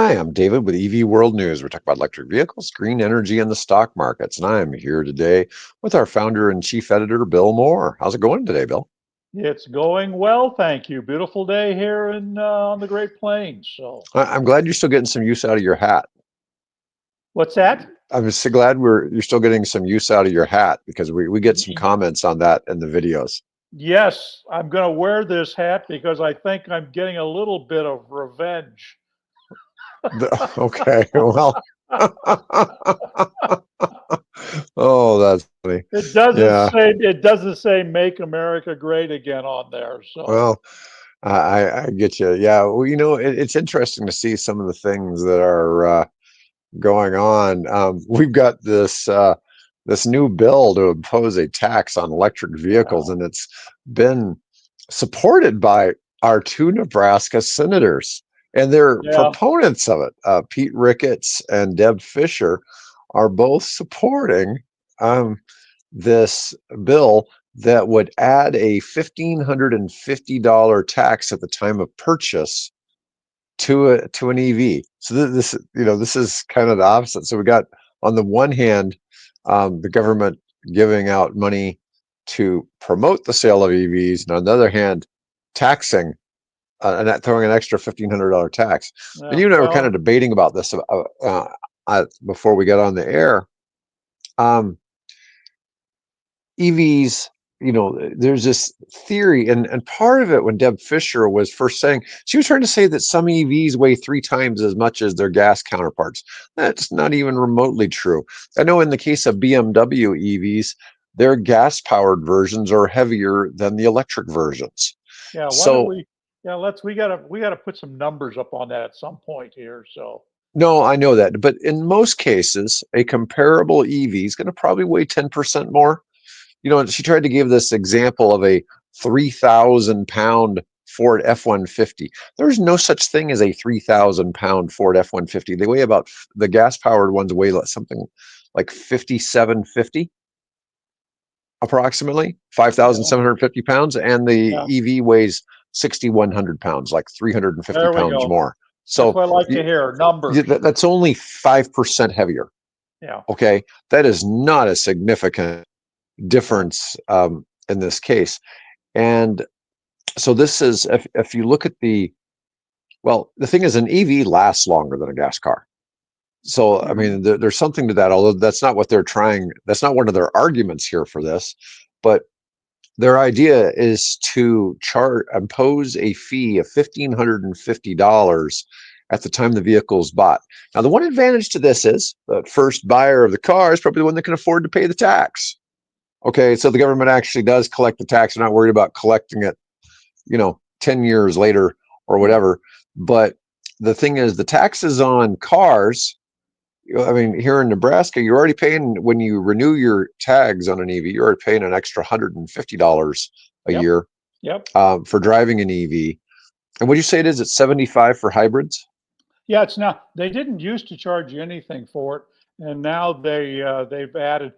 Hi, I'm David with EV World News. We're talking about electric vehicles, green energy, and the stock markets. And I'm here today with our founder and chief editor, Bill Moore. How's it going today, Bill? It's going well, thank you. Beautiful day here in on the Great Plains. So, I'm glad you're still getting some use out of your hat. what's that? I'm so glad you're still getting some use out of your hat because we get some comments on that in the videos. Yes, I'm going to wear this hat because I think I'm getting a little bit of revenge. Okay, well, oh, that's funny. Yeah, It doesn't say "Make America Great Again" on there. So, well, I get you. Yeah, well, it's interesting to see some of the things that are going on. We've got this new bill to impose a tax on electric vehicles, wow. and it's been supported by our two Nebraska senators, and they're Yeah, proponents of it. Pete Ricketts and Deb Fisher are both supporting um, this bill that would add a $1,550 tax at the time of purchase to an EV. So this is kind of the opposite. So we got on the one hand the government giving out money to promote the sale of EVs, and on the other hand, taxing and throwing an extra $1,500 tax. And yeah. you and I were kind of Well, debating about this before we got on the air. Um, EVs, there's this theory, and part of it when Deb Fisher was first saying, she was trying to say that some EVs weigh 3 times as much as their gas counterparts. That's not even remotely true. I know in the case of BMW EVs, their gas-powered versions are heavier than the electric versions. yeah. Why don't So, we? Yeah, we gotta put some numbers up on that at some point here. So, no, I know that, but in most cases, a comparable EV is going to probably weigh 10% more. She tried to give this example of a 3,000-pound Ford F-150. There's no such thing as a 3,000-pound Ford F-150. They weigh the gas-powered ones weigh something like 5,750, approximately yeah, 5,750 pounds, and the yeah. EV weighs 6,100 pounds, like 350 There we pounds go. more. That's So what I like to hear. Numbers. that's only 5% heavier. Yeah. Okay, that is not a significant Yeah. difference in this case. And so this is, if you look at the thing is, an EV lasts longer than a gas car. So, I Mhm. mean, there's something to that, although that's not what they're trying. That's not one of their arguments here for this. But their idea is to impose a fee of $1,550 at the time the vehicle is bought. Now, the one advantage to this is the first buyer of the car is probably the one that can afford to pay the tax. Okay, so the government actually does collect the tax. They're not worried about collecting it, 10 years later or Yeah. whatever. But the thing is, the taxes on cars, I mean, here in Nebraska, you're already paying, when you renew your tags on an EV, you're already paying an extra $150 a Yep. year Yep. for driving an EV. And what do you say it is? It's 75 for hybrids? Yeah. It's now they didn't used to charge you anything for it, and now they've added.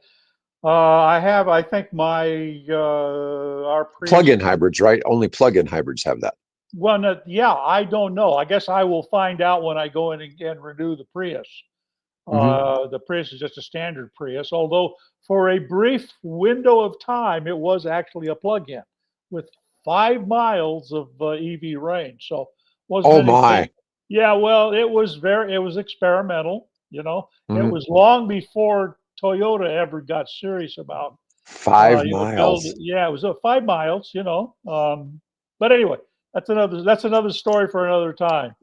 I think my our Prius. Plug-in hybrids, right? Only plug-in hybrids have that. Well, no, yeah, I don't know. I guess I will find out when I go in and renew the Prius. Hmm. The Prius is just a standard Prius, although for a brief window of time, it was actually a plug-in with 5 miles of EV range. So wasn't Oh anything. my. Yeah, well, it was experimental. It Hmm. was long before Toyota ever got serious about, Five build. miles. Yeah, it was 5 miles. But anyway, that's another story for another time.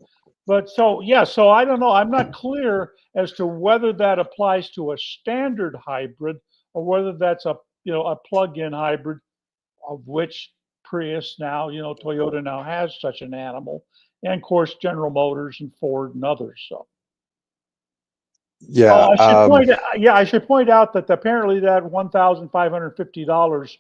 But so yeah, so I don't know. I'm not clear as to whether that applies to a standard hybrid or whether that's a plug-in hybrid, of which Prius now, Toyota now has such an animal, and of course General Motors and Ford and others. So Yeah. I should point out that apparently that $1,550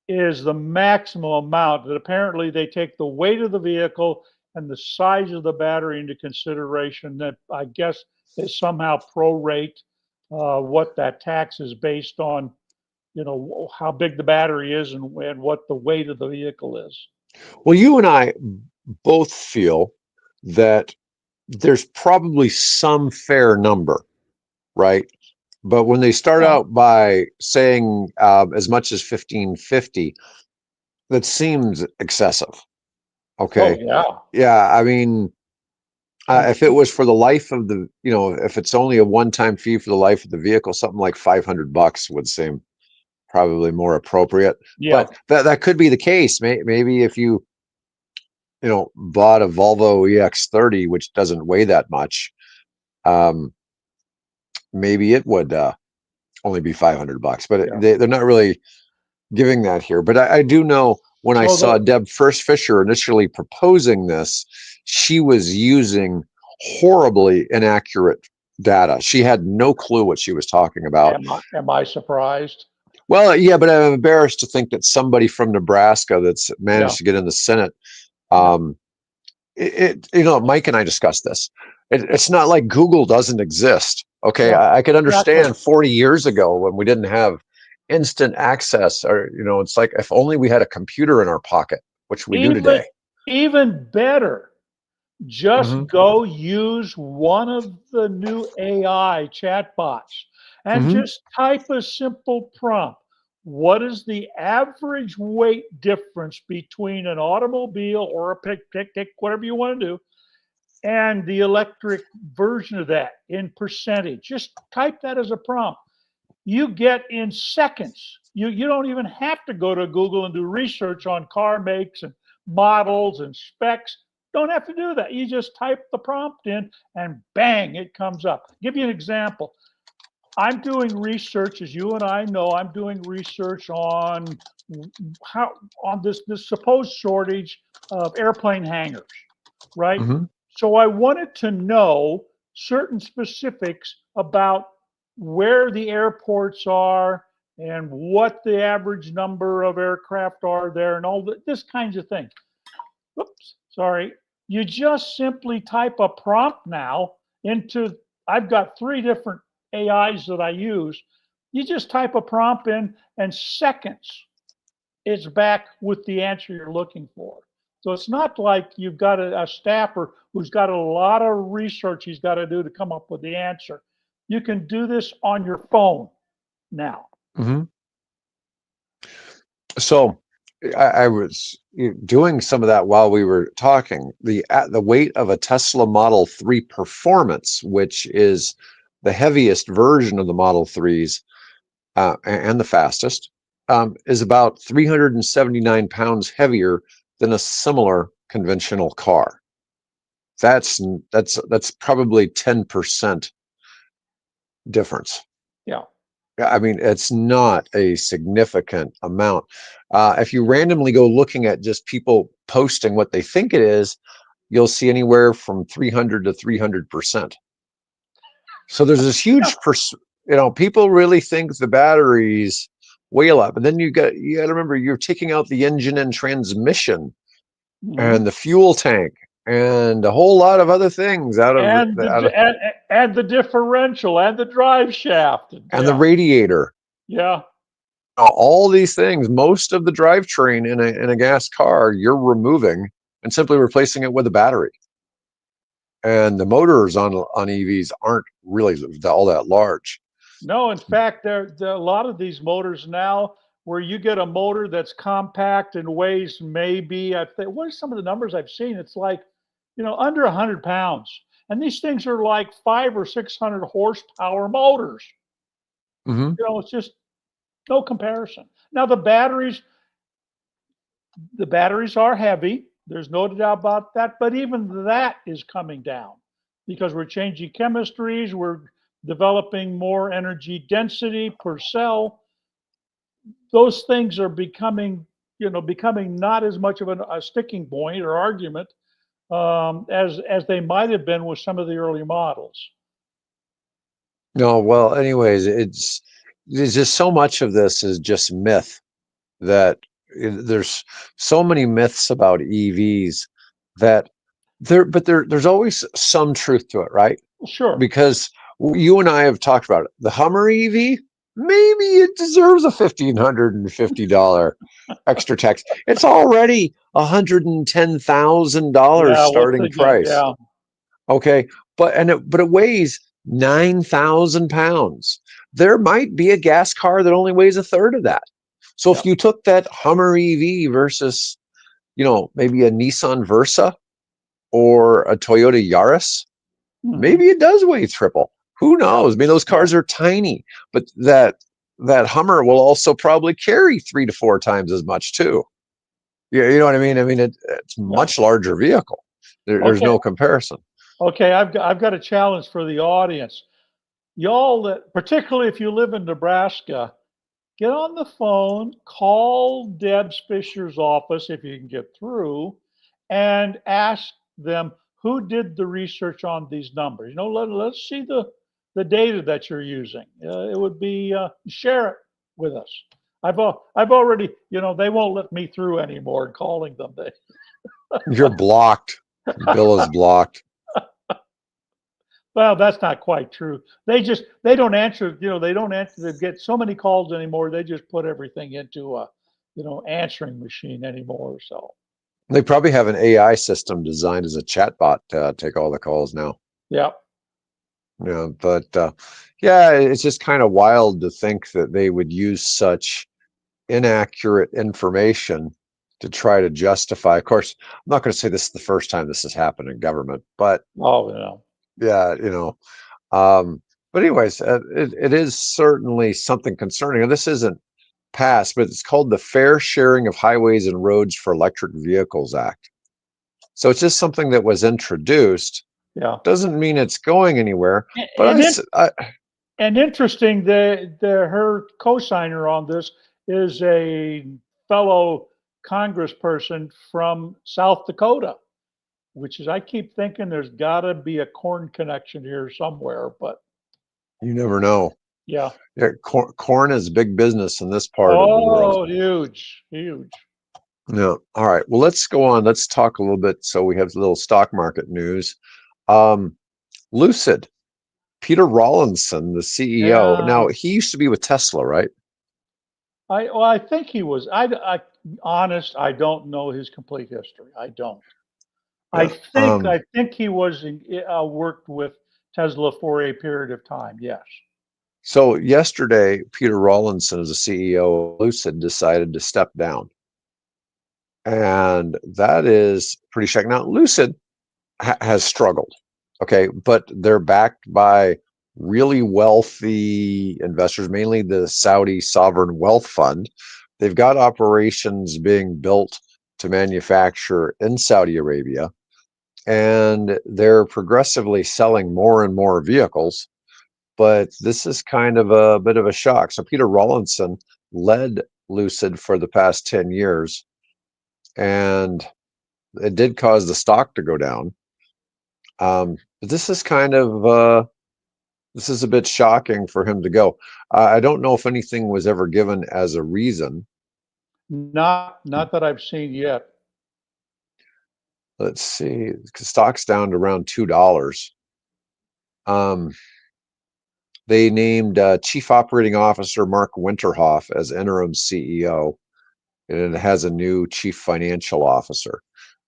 is the maximum amount. That apparently they take the weight of the vehicle and the size of the battery into consideration. That I guess they somehow prorate what that tax is based on. How big the battery is and what the weight of the vehicle is. Well, you and I both feel that there's probably some fair number, right? But when they start Yeah. out by saying as much as 1550, that seems excessive. Oh Okay. yeah. Yeah. I mean, And if it was for the life of the, if it's only a one-time fee for the life of the vehicle, something like $500 would seem probably more appropriate. yeah. But that could be the case. Maybe if you, bought a Volvo EX30, which doesn't weigh that much, um, maybe it would only be $500. But Yeah. they're not really giving that here. But I do know when I So saw the Deb First Fisher initially proposing this, she was using horribly inaccurate data. She had no clue what she was talking about. am I surprised? Well, yeah, but I'm embarrassed to think that somebody from Nebraska that's Yeah. managed to get in the Senate, Yeah. um, Mike and I discussed this. It's not like Google doesn't exist. Okay, Yeah. I could Exactly. understand 40 years ago when we didn't have instant access, or it's like if only we had a computer in our pocket, which we do Even today. even better, Hmm. just go use one of the new AI chatbots and Hmm. just type a simple prompt. What is the average weight difference between an automobile or a pick, whatever you want to do, and the electric version of that in percentage? Just type that as a prompt. You get in seconds. You don't even have to go to Google and do research on car makes and models and specs. Don't have to do that. You just type the prompt in and bang, it comes up. I'll give you an example. I'm doing research, as you and I know, I'm doing research on how on this supposed shortage of airplane hangars, right? Hmm. So I wanted to know certain specifics about where the airports are and what the average number of aircraft are there and all this kinds of thing. Oops, sorry. You just simply type a prompt now into, I've got 3 different AIs that I use. You just type a prompt in and seconds it's back with the answer you're looking for. So it's not like you've got a staffer who's got a lot of research he's got to do to come up with the answer. You can do this on your phone now. Hmm. So I was doing some of that while we were talking. The weight of a Tesla Model 3 Performance, which is the heaviest version of the Model 3s and the fastest, is about 379 pounds heavier than a similar conventional car. That's probably 10% difference. Yeah. I mean, it's not a significant amount. If you randomly go looking at just people posting what they think it is, you'll see anywhere from 300 to 300%. So there's this Yeah. huge, people really think the batteries weigh a lot, but then you got to remember you're taking out the engine and transmission Mhm. and the fuel tank and a whole lot of other things out of And the differential and the drive shaft. and the Yeah. radiator. Yeah. All these things, most of the drivetrain in a gas car, you're removing and simply replacing it with a battery. And the motors on EVs aren't really all that large. No, in fact, there are a lot of these motors now where you get a motor that's compact and weighs maybe, I think, what are some of the numbers I've seen? It's like, under 100 pounds. And these things are like 500 or 600 horsepower motors. Hmm. It's just no comparison. Now, the batteries are heavy. There's no doubt about that. But even that is coming down because we're changing chemistries. We're developing more energy density per cell. Those things are becoming not as much of a sticking point or argument as they might have been with some of the early models. No, well, anyways, there's just so much of this is just myth that there's so many myths about EVs that there's always some truth to it, right? Well, sure. Because you and I have talked about it. The Hummer EV, maybe it deserves a $1,550 extra tax. It's already $110,000 Yeah. What's starting the price. yeah? Okay, but it weighs 9,000 pounds. There might be a gas car that only weighs a third of that. So if Yep. you took that Hummer EV versus, maybe a Nissan Versa or a Toyota Yaris, Hmm. maybe it does weigh triple. Who Yeah. knows? I mean, those Yeah. cars are tiny, but that Hummer will also probably carry 3 to 4 times as much too. Yeah, you know what I mean? I mean, it's a Yeah. much larger vehicle. There's Okay. no comparison. Okay. I've got a challenge for the audience. Y'all, particularly if you live in Nebraska, get on the phone, call Deb Fisher's office if you can get through, and ask them who did the research on these numbers. Let's see the data that you're using. It would be share it with us. I've already, they won't let me through anymore calling them. You're blocked. Bill is blocked. Well, that's not quite true. They don't answer. They don't answer. They get so many calls anymore. They just put everything into a answering machine anymore. So They probably have an AI system designed as a chatbot to take all the calls now. yeah, But yeah, it's just kind of wild to think that they would use such inaccurate information to try to justify. Of course, I'm not going to say this is the first time this has happened in government, but oh no, yeah, Um, but anyways, it is certainly something concerning. And this isn't passed, but it's called the Fair Sharing of Highways and Roads for Electric Vehicles Act. So it's just something that was introduced. yeah, Doesn't mean it's going anywhere. But and it and interesting. Her co-signer on this is a fellow congressperson from South Dakota, which is I keep thinking there's got to be a corn connection here somewhere, but you never know. yeah. Yeah, corn is big business in this part of the world. Oh, huge, huge. No. All right. Well, let's go on. Let's talk a little bit. So we have a little stock market news. Um, Lucid, Peter Rawlinson, the CEO. Yeah, Now, he used to be with Tesla, right? I think he was. Honest, I don't know his complete history. I don't. I Yeah. think I think he was worked with Tesla for a period of time. Yes. So yesterday, Peter Rawlinson, as the CEO of Lucid, decided to step down. And that is pretty shocking. Now, Lucid has struggled, okay, but they're backed by really wealthy investors, mainly the Saudi Sovereign Wealth Fund. They've got operations being built to manufacture in Saudi Arabia, and they're progressively selling more and more vehicles. But this is kind of a bit of a shock. So Peter Rawlinson led Lucid for the past 10 years, and it did cause the stock to go down. But this is kind of this is a bit shocking for him to go. I don't know if anything was ever given as a reason. Not that I've seen yet. Let's see, stock's down to around $2. Um, they named Chief Operating Officer Mark Winterhoff as interim CEO, and it has a new Chief Financial Officer.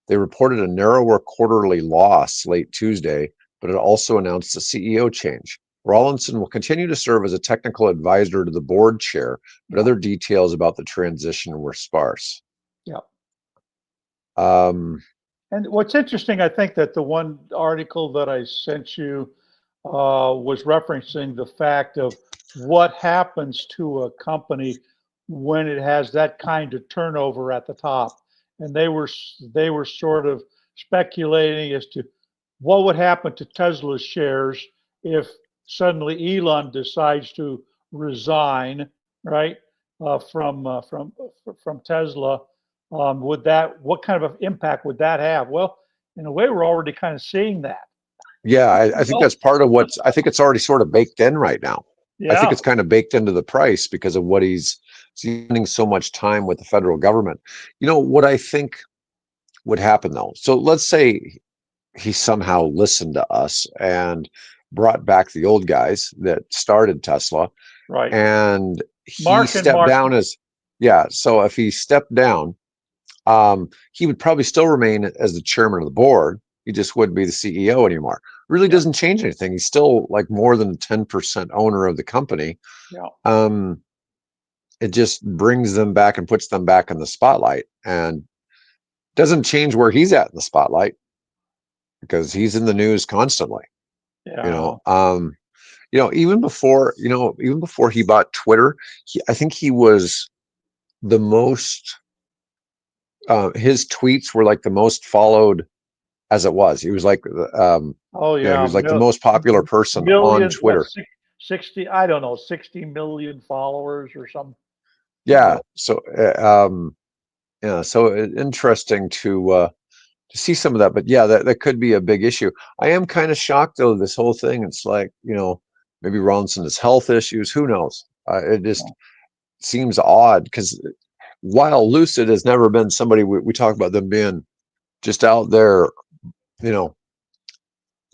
They reported a narrower quarterly loss late Tuesday, but it also announced a CEO change. Rawlinson will continue to serve as a technical advisor to the board chair, but Yeah. other details about the transition were sparse. Yeah. Um, And what's interesting, I think that the one article that I sent you was referencing the fact of what happens to a company when it has that kind of turnover at the top. And they were sort of speculating as to what would happen to Tesla's shares if suddenly Elon decides to resign, right, from Tesla. What kind of impact would that have? Well, in a way, we're already kind of seeing that. yeah, I think that's part of what's, I think it's already sort of baked in right now. I think Yeah, it's kind of baked into the price because of what he's spending so much time with the federal government. What I think would happen though. So let's say he somehow listened to us and brought back the old guys that started Tesla, right. and he Mark and stepped Mark. down as, yeah, so if he stepped down, he would probably still remain as the chairman of the board, he just wouldn't be the CEO anymore. Really Yeah. doesn't change anything. He's still like more than 10% owner of the company. Yeah. Um, it just brings them back and puts them back in the spotlight, and doesn't change where he's at in the spotlight because he's in the news constantly. You Yeah. know, even before he bought Twitter, I think he was the most. His tweets were like the most followed as it was. He was like, Oh he yeah. was like the most popular person on Million, what, Twitter. 60, I don't know, 60 million followers or some, Yeah. uh, So, yeah. So interesting to see some of that. But yeah, that could be a big issue. I am kind of shocked though. This whole thing. It's like, maybe Rawlinson has health issues. Who knows? It just seems odd because while Lucid has never been somebody we talk about them being just out there, you know,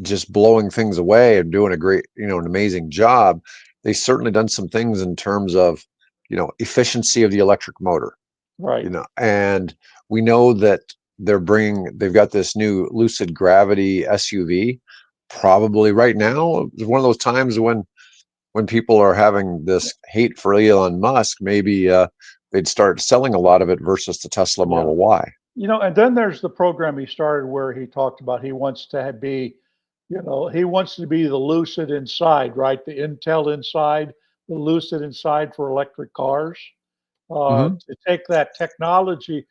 just blowing things away and doing a great, an amazing job. They certainly done some things in terms of, efficiency of the electric motor, right. and we know that they've got this new Lucid Gravity SUV. Probably right now is one of those times when people are having this hate for Elon Musk, maybe they'd start selling a lot of it versus the Tesla Yeah. Model Y. And then there's the program he started where he talked about he wants to be, he wants to be the Lucid inside, right? The Intel inside, the Lucid inside for electric cars. Hmm. To take that technology,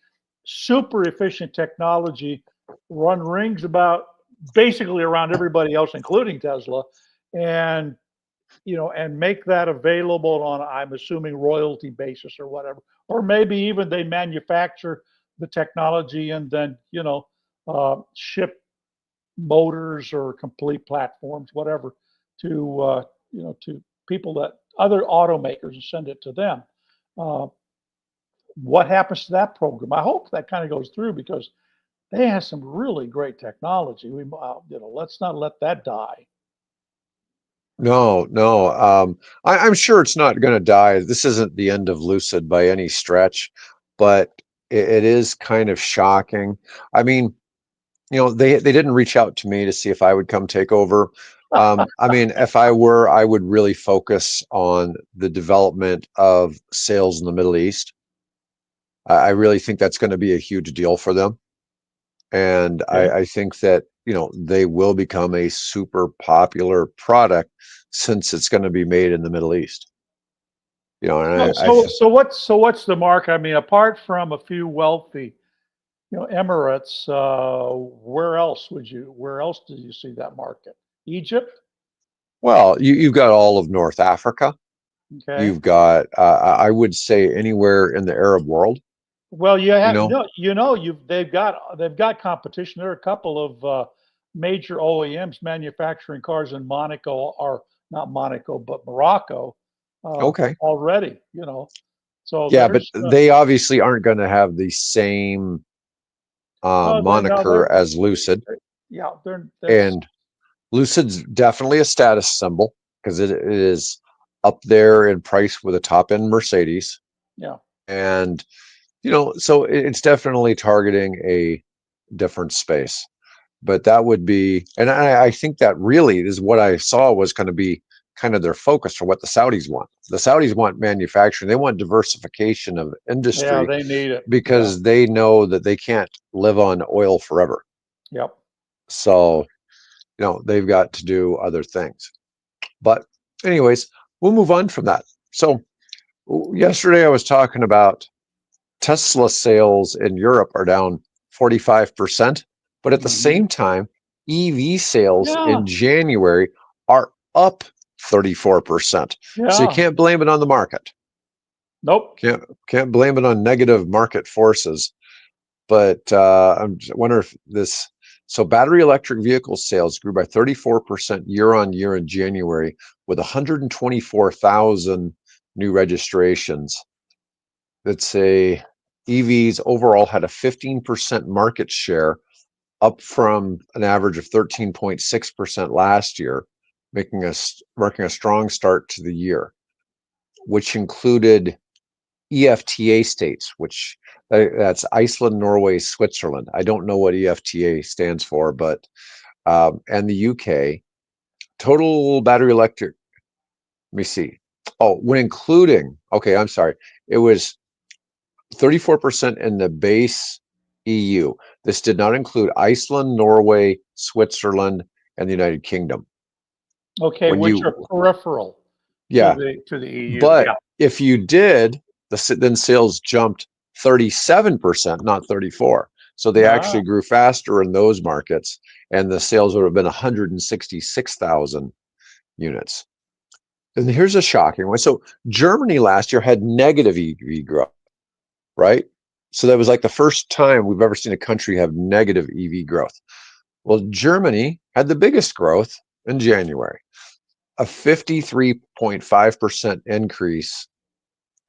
super efficient technology, run rings about basically around everybody else, including Tesla, and and make that available on, I'm assuming, royalty basis or whatever, or maybe even they manufacture the technology and then ship motors or complete platforms, whatever, to to people that other automakers and send it to them. Uh, what happens to that program? I hope that kind of goes through because they have some really great technology. Let's not let that die. No, no. I'm sure it's not going to die. This isn't the end of Lucid by any stretch, but it is kind of shocking. I mean, they didn't reach out to me to see if I would come take over. I mean, if I were, I would really focus on the development of sales in the Middle East. I really think that's going to be a huge deal for them. And Okay. I think that, they will become a super popular product since it's going to be made in the Middle East. Well, And so what's the mark? I mean, apart from a few wealthy, Emirates, where else do you see that market? Egypt? well, you've got all of North Africa. Okay. You've got, I would say, anywhere in the Arab world. Well, you You have know, no, they've got competition. There are a couple of major OEMs manufacturing cars in Monaco, or not Monaco, but Morocco okay, already. So yeah, but there's they obviously aren't going to have the same well, they no, moniker as Lucid, yeah, that's and Lucid's definitely a status symbol because it is up there in price with a top end Mercedes, yeah. and so it's definitely targeting a different space. But that would be, and I think that really is what I saw was going to be kind of their focus for what the Saudis want. The Saudis want manufacturing, they want diversification of Yeah, industry they need it. Yeah. because they know that they can't live on oil forever. Yep. So, they've got to do other things. But, anyways, we'll move on from that. So, yesterday I was talking about Tesla sales in Europe are down 45%, but at the Hmm. same time, EV sales Yeah. in January are up 34%. So you Yeah. can't blame it on the market. Nope. Can't blame it on negative market forces. But wonder if this. So battery electric vehicle sales grew by 34% year on year in January, with 124,000 new registrations. Let's say EVs overall had a 15% market share, up from an average of 13.6% last year, marking a strong start to the year, which included EFTA states, which that's Iceland, Norway, Switzerland. I don't know what EFTA stands for, but and the UK. Total battery electric. Let me see. Oh, when including, okay, I'm sorry. It was 34% in the base EU. This did not include Iceland, Norway, Switzerland, and the United Kingdom. Okay, When which are you, peripheral yeah, to the EU. but Yeah. if you did, then sales jumped 37%, not 34. So they Ah, actually grew faster in those markets, and the sales would have been 166,000 units. And here's a shocking one. So Germany last year had negative EV growth, right? So that was like the first time we've ever seen a country have negative EV growth. Well, Germany had the biggest growth in January, a 53.5% increase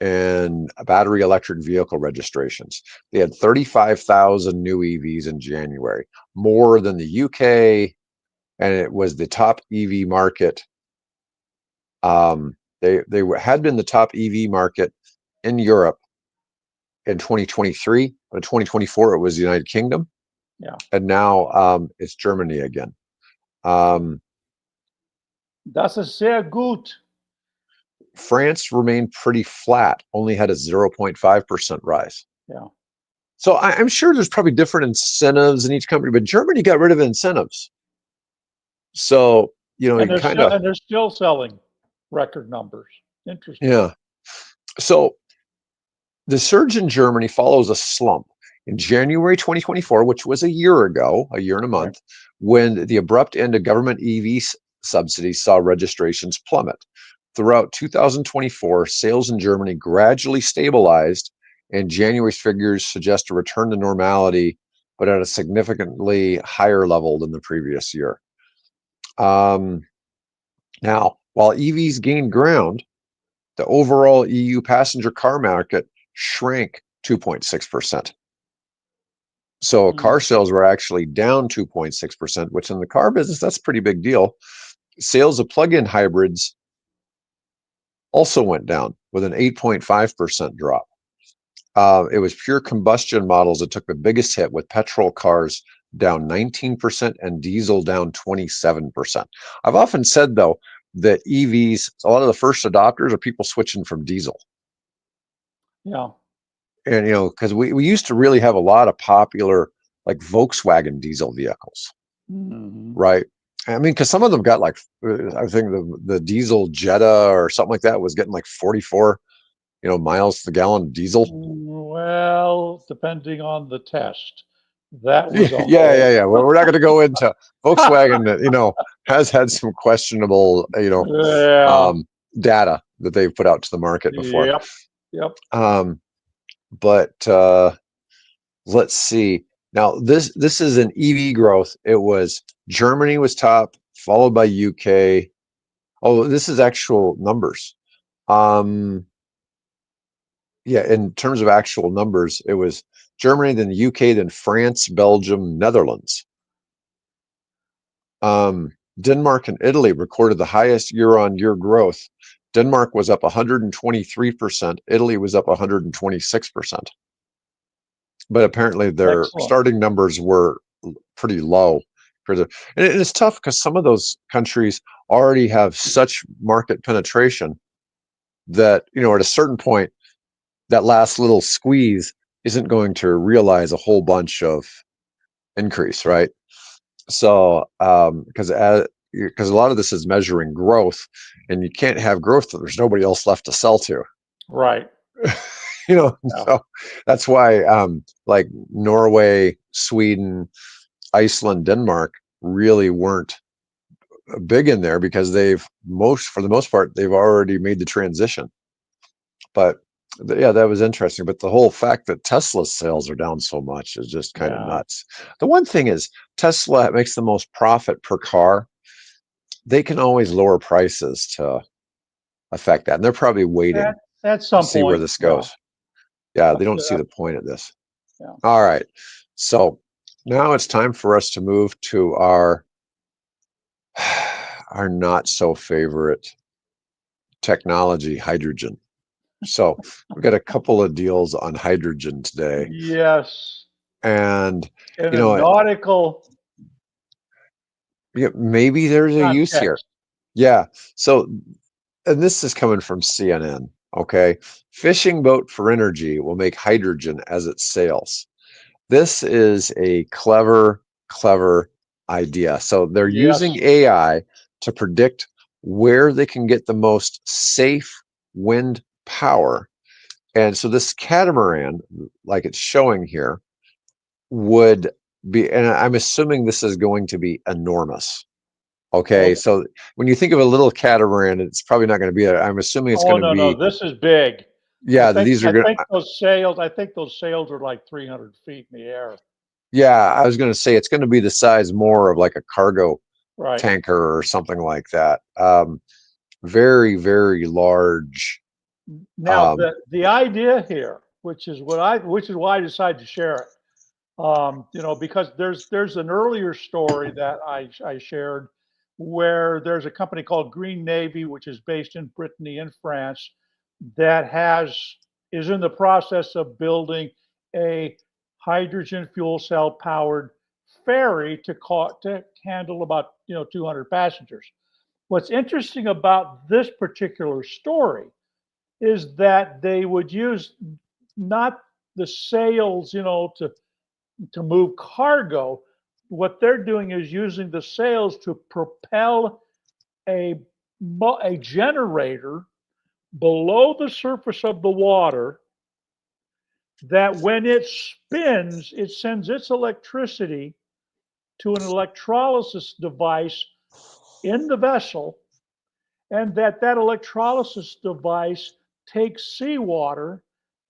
in battery electric vehicle registrations. They had 35,000 new EVs in January, more than the UK, and it was the top EV market. They had been the top EV market in Europe in 2023. In 2024, it was the United Kingdom, yeah. and now it's Germany again. Um, Das ist sehr gut. France remained pretty flat, only had a 0.5% rise. Yeah. So I'm sure there's probably different incentives in each country, but Germany got rid of incentives. So, And you kind of, they're still selling record numbers. Interesting. yeah. So the surge in Germany follows a slump in January 2024, which was a year ago, a year and a Right. month, when the abrupt end of government EV subsidies saw registrations plummet. Throughout 2024, sales in Germany gradually stabilized, and January's figures suggest a return to normality, but at a significantly higher level than the previous year. Um, Now, while EVs gained ground, the overall EU passenger car market shrank 2.6%. So Mm. car sales were actually down 2.6%, which in the car business, that's a pretty big deal. Sales of plug-in hybrids also went down with an 8.5% drop. It was pure combustion models that took the biggest hit, with petrol cars down 19% and diesel down 27%. I've often said, though, that EVs, a lot of the first adopters are people switching from diesel. Yeah. And, because we used to really have a lot of popular, like Volkswagen diesel vehicles, Hmm. right? I mean, because some of them got like, I think the diesel Jetta or something like that was getting like 44, miles to the gallon diesel. Well, depending on the test, that Yeah, was a yeah, whole. yeah, yeah. Well, we're not going to go into Volkswagen that, has had some questionable, Yeah. um, data that they've put out to the market before. Yep. Yep. Um, but let's see. Now this is an EV growth. It was Germany was top, followed by UK. Oh, this is actual numbers. Um, yeah, in terms of actual numbers, it was Germany, then the UK, then France, Belgium, Netherlands. Denmark and Italy recorded the highest year-on-year growth. Denmark was up 123%. Italy was up 126%. But apparently their Excellent. starting numbers were pretty low. And it's tough because some of those countries already have such market penetration that, at a certain point, that last little squeeze isn't going to realize a whole bunch of increase, right? So, because a lot of this is measuring growth, and you can't have growth if there's nobody else left to sell to. Right. Yeah. So that's why, like Norway, Sweden, Iceland, Denmark really weren't big in there because for the most part, they've already made the transition. But yeah, that was interesting. But the whole fact that Tesla's sales are down so much is just kind of Yeah. nuts. The one thing is Tesla makes the most profit per car. They can always lower prices to affect that. And they're probably waiting At to some see where point. this Yeah. goes. Yeah, they Up don't to see that. the point of this. Yeah. All right. So now it's time for us to move to our not so favorite technology, hydrogen. So we got a couple of deals on hydrogen today, Yes. and In you a know, nautical yeah, maybe there's a use here. context. Yeah. So, and this is coming from CNN. Okay, fishing boat for energy will make hydrogen as it sails. This is a clever idea. So they're Yes. using AI to predict where they can get the most safe wind power. And so this catamaran, like it's showing here, would be, and I'm assuming this is going to be enormous. Okay, Oh, so when you think of a little catamaran, it's probably not going to be. I'm assuming it's oh going to no, no, be. this is big. Yeah, these are I going. think those sails are like 300 feet in the air. Yeah, I was going to say it's going to be the size more of like a cargo Right. tanker or something like that. Very large. Now Um, the idea here, which is why I decided to share it. Because there's an earlier story that I shared where there's a company called Green Navy, which is based in Brittany in France, that has is in the process of building a hydrogen fuel cell powered ferry to handle about 200 passengers. What's interesting about this particular story is that they would use not the sails, to move cargo. What they're doing is using the sails to propel a a generator below the surface of the water that when it spins, it sends its electricity to an electrolysis device in the vessel, and that electrolysis device takes seawater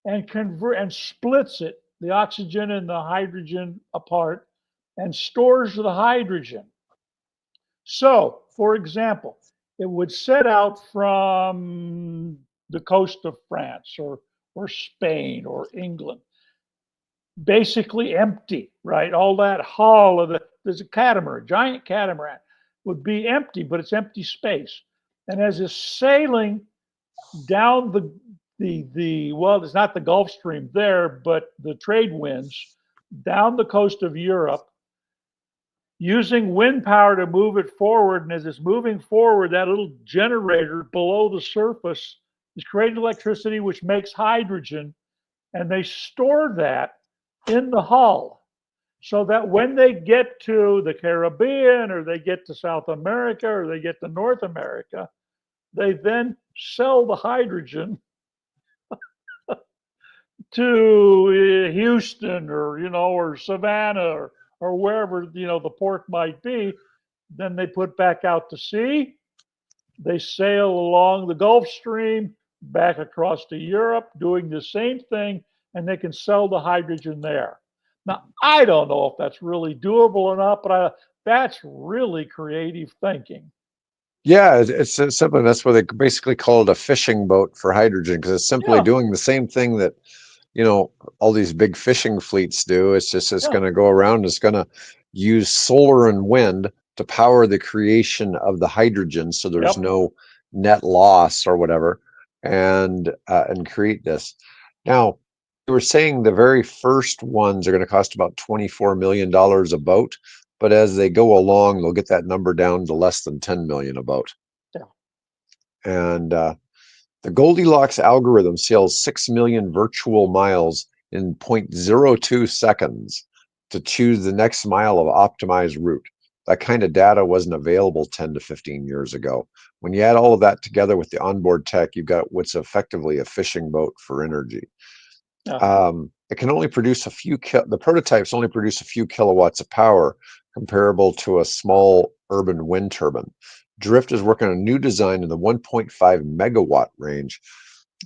and splits it, the oxygen and the hydrogen apart, and stores the hydrogen. So, for example, it would set out from the coast of France or Spain or England, basically empty, right? All that hull of there's a catamaran, giant catamaran, would be empty, but it's empty space. And as it's sailing down the well, it's not the Gulf Stream there, but the trade winds down the coast of Europe, using wind power to move it forward. And as it's moving forward, that little generator below the surface is creating electricity, which makes hydrogen, and they store that in the hull so that when they get to the Caribbean or they get to South America or they get to North America, they then sell the hydrogen to Houston or Savannah or wherever the port might be. Then they put back out to sea. They sail along the Gulf Stream back across to Europe, doing the same thing, and they can sell the hydrogen there. Now, I don't know if that's really doable or not, but that's really creative thinking. yeah, it's simply that's why they basically call it a fishing boat for hydrogen because it's simply Yeah, doing the same thing that you know all these big fishing fleets do. It's yeah, going to go around. It's going to use solar and wind to power the creation of the hydrogen, so there's yep. no net loss or whatever, and create this. Now, you were saying the very first ones are going to cost about $24 million a boat, but as they go along, they'll get that number down to less than 10 million a boat. Yeah. And the Goldilocks algorithm sails 6 million virtual miles in 0.02 seconds to choose the next mile of optimized route. That kind of data wasn't available 10 to 15 years ago. When you add all of that together with the onboard tech, you've got what's effectively a fishing boat for energy. Yeah. It can only produce the prototypes only produce a few kilowatts of power, comparable to a small urban wind turbine. Drift is working on a new design in the 1.5 megawatt range,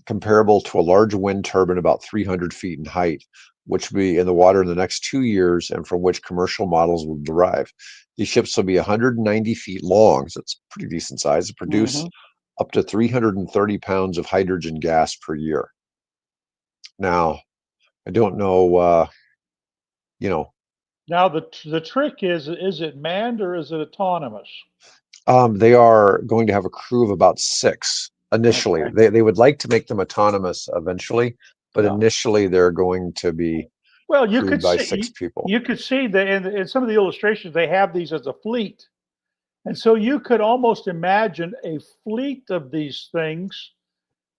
comparable to a large wind turbine about 300 feet in height, which will be in the water in the next 2 years and from which commercial models will derive. These ships will be 190 feet long, so it's pretty decent size, and produce Hmm. up to 330 pounds of hydrogen gas per year. Now, I don't know, you know, Now the trick is it manned or is it autonomous? they are going to have a crew of about six. initially. Okay. They would like to make them autonomous eventually, but Yeah. initially they're going to be Well, crewed by 6 people. you could see that in some of the illustrations they have these as a fleet, and so you could almost imagine a fleet of these things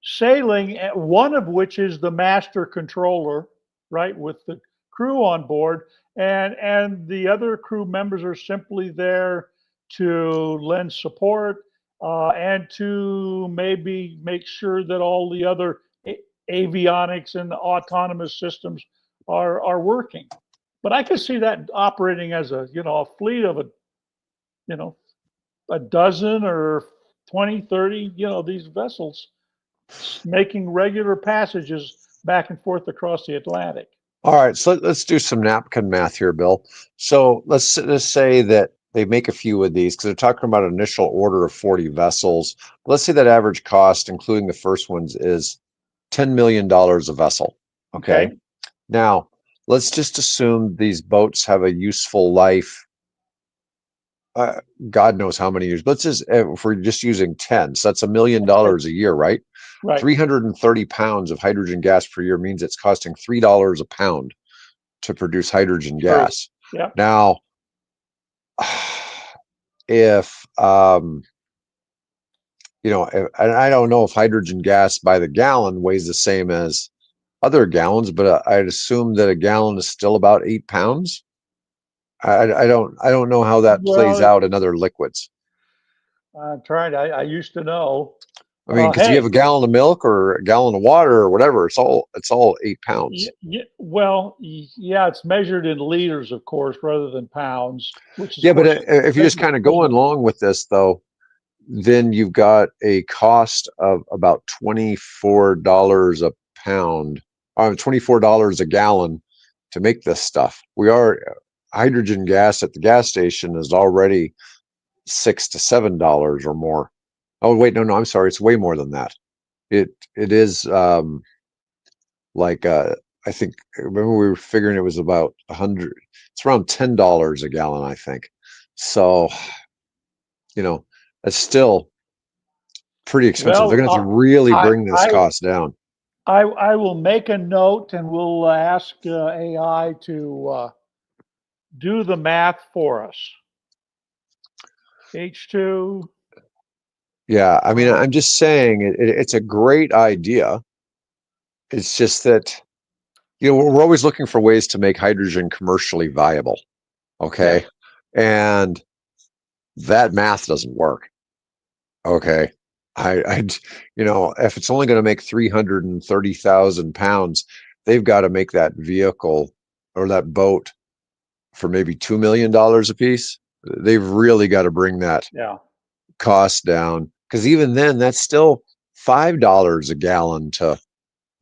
sailing, at one of which is the master controller, right, with the crew on board, and the other crew members are simply there to lend support and to maybe make sure that all the other avionics and autonomous systems are working. But I could see that operating as a fleet of you know a dozen or 20, 30, these vessels making regular passages back and forth across the Atlantic. All right, so let's do some napkin math here, Bill. So let's say that they make a few of these because they're talking about an initial order of 40 vessels. Let's say that average cost, including the first ones, is $10 million a vessel. Okay. Okay. Now, let's just assume these boats have a useful life. Uh, God knows how many years. Let's just, if we're just using 10, so that's $1 million a year, right? Right. 330 pounds of hydrogen gas per year means it's costing $3 a pound to produce hydrogen True. gas. Yeah. Now, if and I don't know if hydrogen gas by the gallon weighs the same as other gallons, but I'd assume that a gallon is still about 8 pounds. I don't know how that plays Well, out in other liquids. I'm trying. I used to know. I mean, because you have Hey, a gallon of milk or a gallon of water or whatever, it's all 8 pounds. well, yeah, it's measured in liters, of course, rather than pounds, which is, of Yeah, but course, if you just makes it kind of going cleaner. along with this, though, then you've got a cost of about $24 a pound, $24 a gallon to make this stuff. Hydrogen gas at the gas station is already $6 to $7 or more. Oh wait, no, I'm sorry, it's way more than that. It is like I think remember we were figuring it was about 100. It's around $10 a gallon, I think. So you know, it's still pretty expensive. They're Well, gonna have to really I, bring this I, cost down. I will make a note, and we'll ask AI to do the math for us. H2. Yeah, I mean, I'm just saying it's a great idea. It's just that we're always looking for ways to make hydrogen commercially viable. Yes. Okay, and that math doesn't work. Okay, if it's only going to make 330,000 pounds, they've got to make that vehicle or that boat for maybe $2 million a piece. They've really got to bring that Yeah. cost down because even then, that's still $5 a gallon to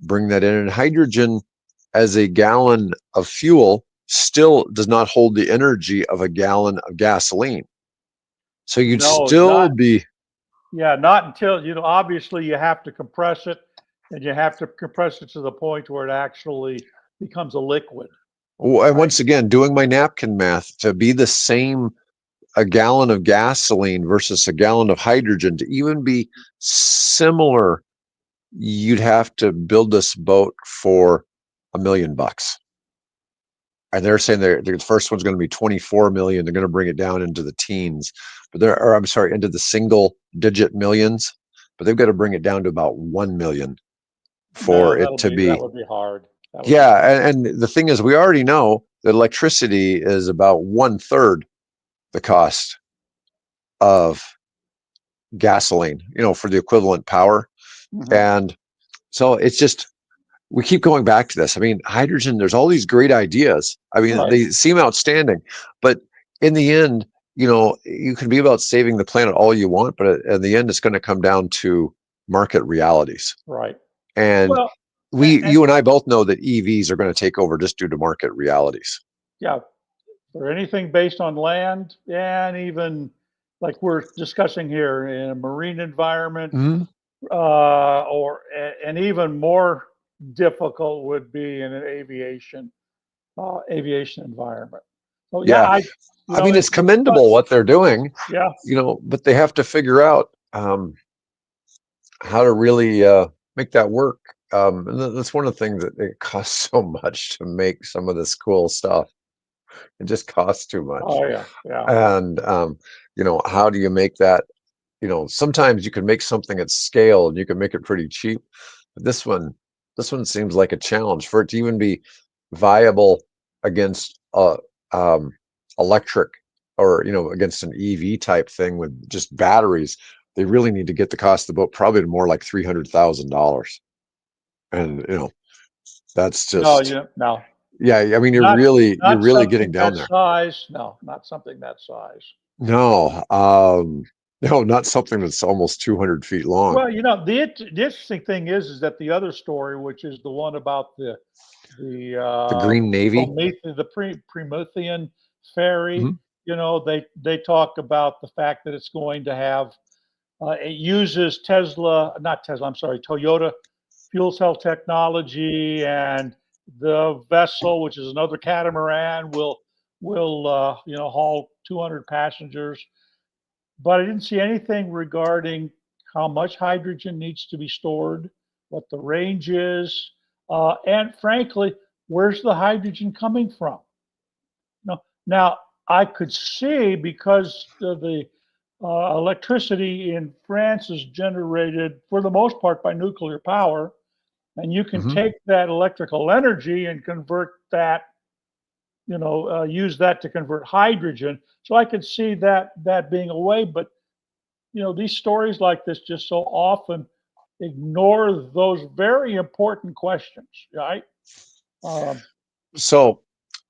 bring that in. And hydrogen as a gallon of fuel still does not hold the energy of a gallon of gasoline. So you'd No, still not be. Yeah, not until, obviously you have to compress it, and you have to compress it to the point where it actually becomes a liquid, And right? once again, doing my napkin math to be the same, a gallon of gasoline versus a gallon of hydrogen, to even be similar, you'd have to build this boat for $1 million. And they're saying the first one's going to be 24 million. They're going to bring it down into the teens, or I'm sorry, into the single digit millions. But they've got to bring it down to about 1 million for No, it to that be. would be hard. That would be hard. Yeah, and the thing is, we already know that electricity is about 1/3 the cost of gasoline, for the equivalent power. Mhm. And so it's just, we keep going back to this. I mean, hydrogen, there's all these great ideas. I mean, Right. they seem outstanding, but in the end, you can be about saving the planet all you want, but in the end, it's going to come down to market realities. Right. And Well, and you and I both know that EVs are going to take over just due to market realities. yeah, for anything based on land, and even like we're discussing here in a marine environment, Mhm. and even more difficult would be in an aviation environment. So yeah, Yeah. I mean, it's it's fun. commendable what they're doing, Yeah, but they have to figure out, how to really make that work. And that's one of the things that it costs so much to make some of this cool stuff. It just costs too much. Oh yeah, yeah. And how do you make that? Sometimes you can make something at scale and you can make it pretty cheap. But this one seems like a challenge for it to even be viable against um, electric or against an EV type thing with just batteries. They really need to get the cost of the boat probably to more like $300,000. And that's No, just no, yeah. I mean, you're not really you're not really something getting down that there. size. No, not something that size. No, no, not something that's almost 200 feet long. Well, the interesting thing is that the other story, which is the one about the The Green Navy. Promethean ferry, Mhm. they talk about the fact that it's going to have it uses not Tesla, I'm sorry, Toyota fuel cell technology, and the vessel, which is another catamaran, will haul 200 passengers. But I didn't see anything regarding how much hydrogen needs to be stored, what the range is, and frankly, where's the hydrogen coming from? Now, I could see because the electricity in France is generated for the most part by nuclear power, and you can Mhm. take that electrical energy and convert that, use that to convert hydrogen. So I could see that being a way, but these stories like this just so often ignore those very important questions, right? Um, So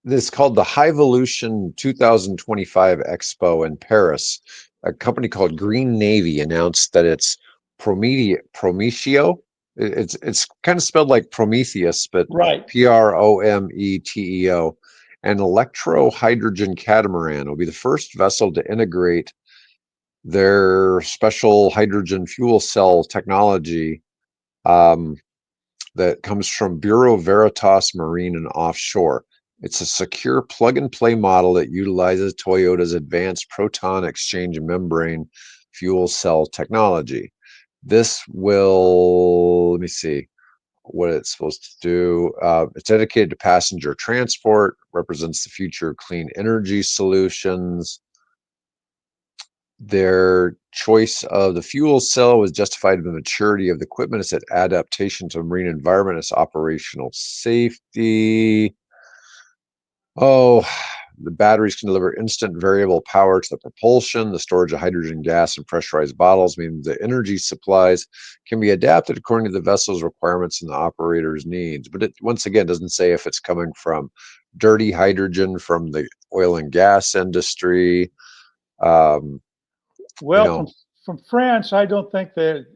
this is called the Highvolution 2025 Expo in Paris. A company called Green Navy announced that it's Prometeo. It's kind of spelled like Prometheus, but right. Prometeo. An electro hydrogen catamaran will be the first vessel to integrate their special hydrogen fuel cell technology um, that comes from Bureau Veritas Marine and Offshore. It's a secure plug and play model that utilizes Toyota's advanced proton exchange membrane fuel cell technology. This will, let me see what it's supposed to do. It's dedicated to passenger transport, represents the future of clean energy solutions. Their choice of the fuel cell was justified by the maturity of the equipment, its adaptation to a marine environment, its operational safety. Oh, the batteries can deliver instant variable power to the propulsion. The storage of hydrogen gas in pressurized bottles means the energy supplies can be adapted according to the vessel's requirements and the operator's needs. But it once again doesn't say if it's coming from dirty hydrogen from the oil and gas industry. Um, you Well, know, from France, I don't think that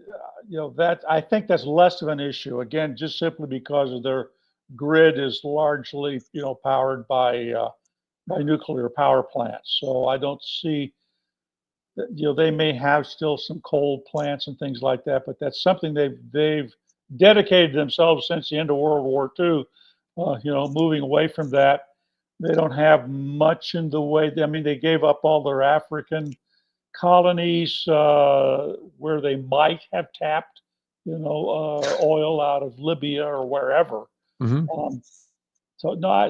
that I think that's less of an issue. Again, just simply because of their grid is largely powered by nuclear power plants. So I don't see that, they may have still some coal plants and things like that, but that's something they've dedicated themselves since the end of World War II. Moving away from that, they don't have much in the way. I mean, they gave up all their African colonies where they might have tapped, oil out of Libya or wherever. mhm. Um, so no,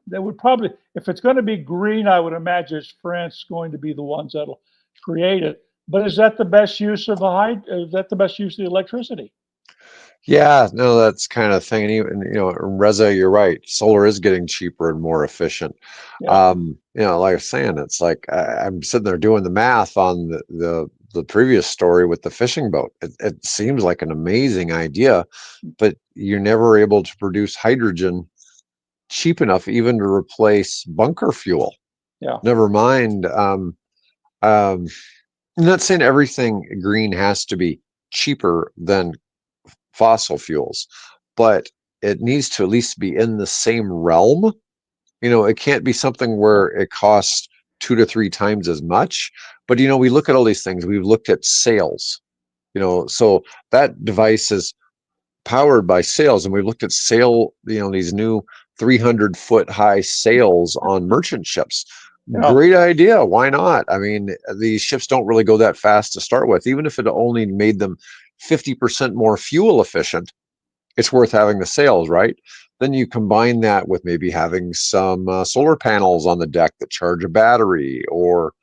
they would probably, if it's going to be green, I would imagine it's France going to be the ones that'll create it. But is that the best use of Is that the best use of the electricity? Yeah, no, that's kind of thing. And even, Reza, you're right. Solar is getting cheaper and more efficient. Yeah, Like I was saying, it's like I'm sitting there doing the math on the previous story with the fishing boat. It seems like an amazing idea, but you're never able to produce hydrogen cheap enough even to replace bunker fuel. yeah. Never mind. Um, I'm not saying everything green has to be cheaper than fossil fuels, but it needs to at least be in the same realm. It can't be something where it costs 2 to 3 times as much. But we look at all these things. We've looked at sails. So that device is powered by sails, and we've looked at sail. These new 300-foot high sails on merchant ships. Yeah. Great idea. Why not? I mean, these ships don't really go that fast to start with. Even if it only made them 50% more fuel efficient, it's worth having the sales, right? Then you combine that with maybe having some solar panels on the deck that charge a battery, or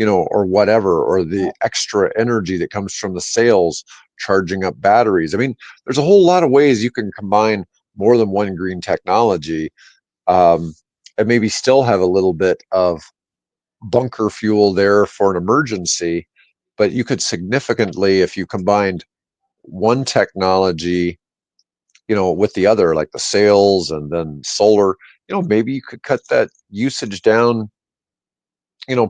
or whatever, or the extra energy that comes from the sales charging up batteries. I mean, there's a whole lot of ways you can combine more than one green technology, um, and maybe still have a little bit of bunker fuel there for an emergency. But you could significantly, if you combined one technology, with the other, like the sales and then solar, maybe you could cut that usage down,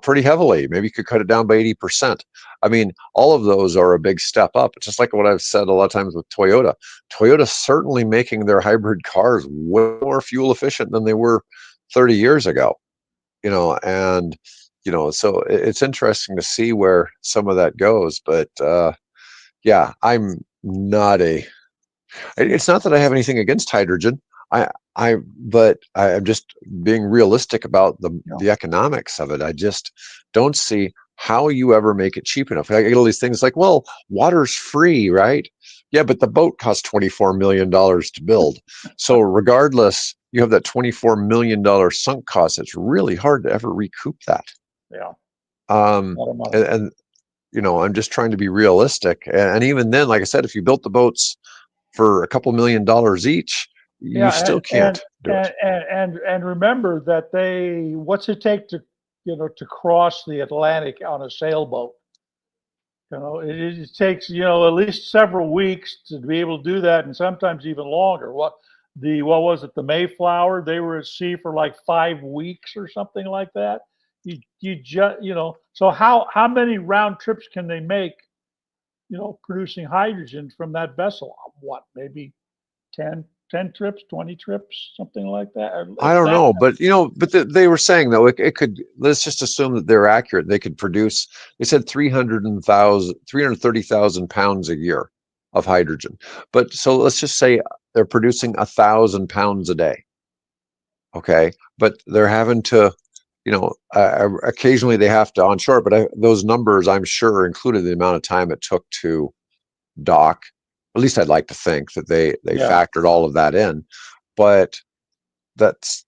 pretty heavily. Maybe you could cut it down by 80%. I mean, all of those are a big step up. It's just like what I've said a lot of times with Toyota. Toyota's certainly making their hybrid cars way more fuel efficient than they were 30 years ago, and, so it's interesting to see where some of that goes. But yeah, it's not that I have anything against hydrogen. But I'm just being realistic about the economics of it. I just don't see how you ever make it cheap enough. I get all these things like, well, water's free, right? Yeah, but the boat cost $24 million to build. So regardless, you have that $24 million sunk cost. It's really hard to ever recoup that. Yeah. And I'm just trying to be realistic. And even then, like I said, if you built the boats for a couple $1 million each, you still can't do it. And remember that what's it take to to cross the Atlantic on a sailboat? It takes at least several weeks to be able to do that, and sometimes even longer. What was it? The Mayflower? They were at sea for like 5 weeks or something like that. You just So how many round trips can they make? Producing hydrogen from that vessel? What, maybe 10 trips, 20 trips, something like that? I don't know, but they were saying though it could. Let's just assume that they're accurate. They could produce. They said 330,000 pounds a year of hydrogen. But so let's just say they're producing 1,000 pounds a day. Okay, but they're having to, occasionally they have to onshore. But those numbers, I'm sure, included the amount of time it took to dock. At least I'd like to think that they factored all of that in. But that's,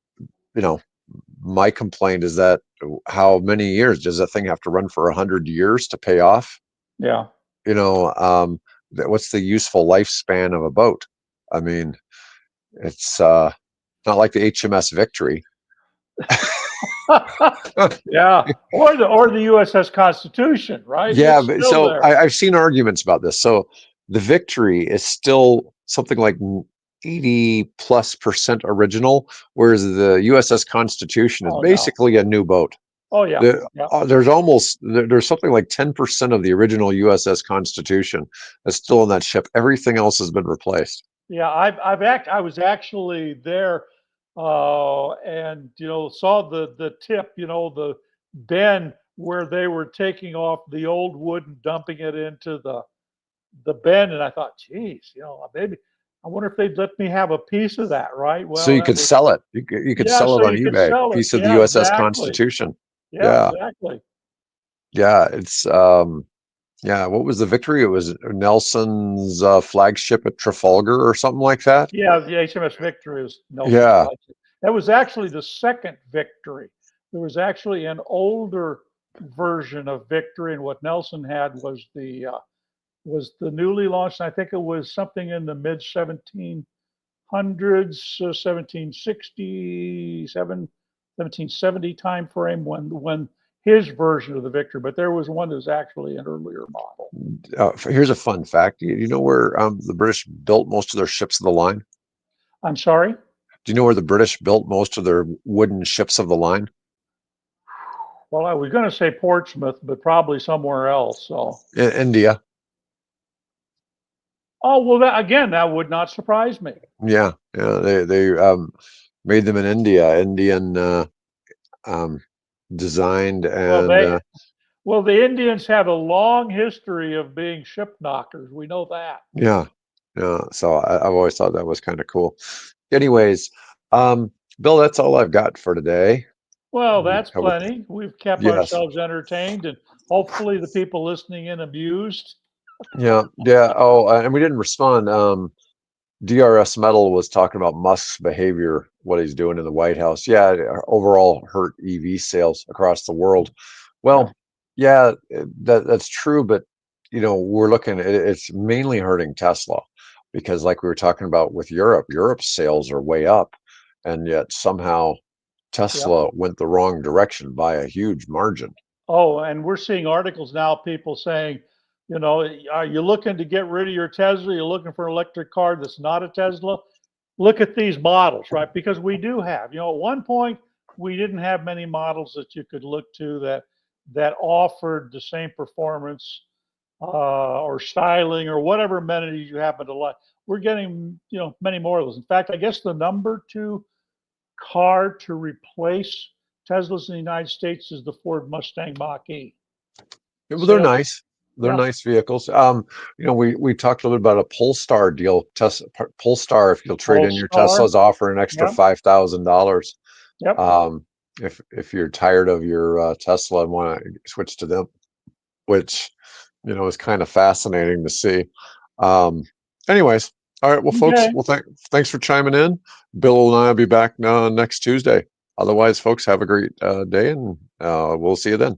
my complaint is that how many years does that thing have to run for? 100 years to pay off? Yeah. What's the useful lifespan of a boat? I mean, it's not like the HMS Victory. Yeah, or the USS Constitution, right? Yeah, but so I've seen arguments about this. So the Victory is still something like 80+% original, whereas the USS Constitution is basically a new boat. Oh yeah. There's something like 10% of the original USS Constitution that's still in that ship. Everything else has been replaced. Yeah, I was actually there, and saw the tip, the bend where they were taking off the old wood and dumping it into the bend, and I thought, geez, maybe I wonder if they'd let me have a piece of that, right? Well, so you could sell it. You could sell it on eBay. Piece of the USS Constitution. Yeah, exactly. Yeah, it's yeah. What was the Victory? It was Nelson's flagship at Trafalgar or something like that. Yeah, the HMS Victory is Nelson's flagship. That was actually the second Victory. There was actually an older version of Victory, and what Nelson had was the newly launched. I think it was something in the mid 1700s, 1770 time frame when his version of the Victory. But there was one that was actually an earlier model. Here's a fun fact. You know where the British built most of their ships of the line? I'm sorry? Do you know where the British built most of their wooden ships of the line? Well, I was going to say Portsmouth, but probably somewhere else. So in India. Oh well, that would not surprise me. Yeah. They made them in India, Indian designed, and well, the Indians have a long history of being ship knockers. We know that. Yeah. So I've always thought that was kind of cool. Anyways, Bill, that's all I've got for today. Well, that's plenty. We've kept ourselves entertained, and hopefully the people listening in amused. Yeah, yeah. Oh, and we didn't respond. DRS Metal was talking about Musk's behavior, what he's doing in the White House. Yeah, overall hurt EV sales across the world. Yeah. Well, yeah, that's true, but we're looking at it's mainly hurting Tesla because, like we were talking about with Europe, Europe's sales are way up, and yet somehow Yep. Tesla went the wrong direction by a huge margin. Oh, and we're seeing articles now, people saying, are you looking to get rid of your Tesla? You're looking for an electric car that's not a Tesla? Look at these models, right? Because we do have, at one point, we didn't have many models that you could look to that offered the same performance or styling or whatever amenities you happen to like. We're getting, many more of those. In fact, I guess the number two car to replace Teslas in the United States is the Ford Mustang Mach-E. Well, they're Sales, nice. They're yeah, nice vehicles. We talked a little bit about a Polestar deal. Polestar, if you'll trade in your Polestar, Teslas, offer an extra yep, $5,000. yep. Um, if you're tired of your Tesla and want to switch to them, which is kind of fascinating to see. Um, anyways, all right. Well, folks, Okay. well, thanks for chiming in. Bill and I will be back next Tuesday. Otherwise, folks, have a great day, and we'll see you then.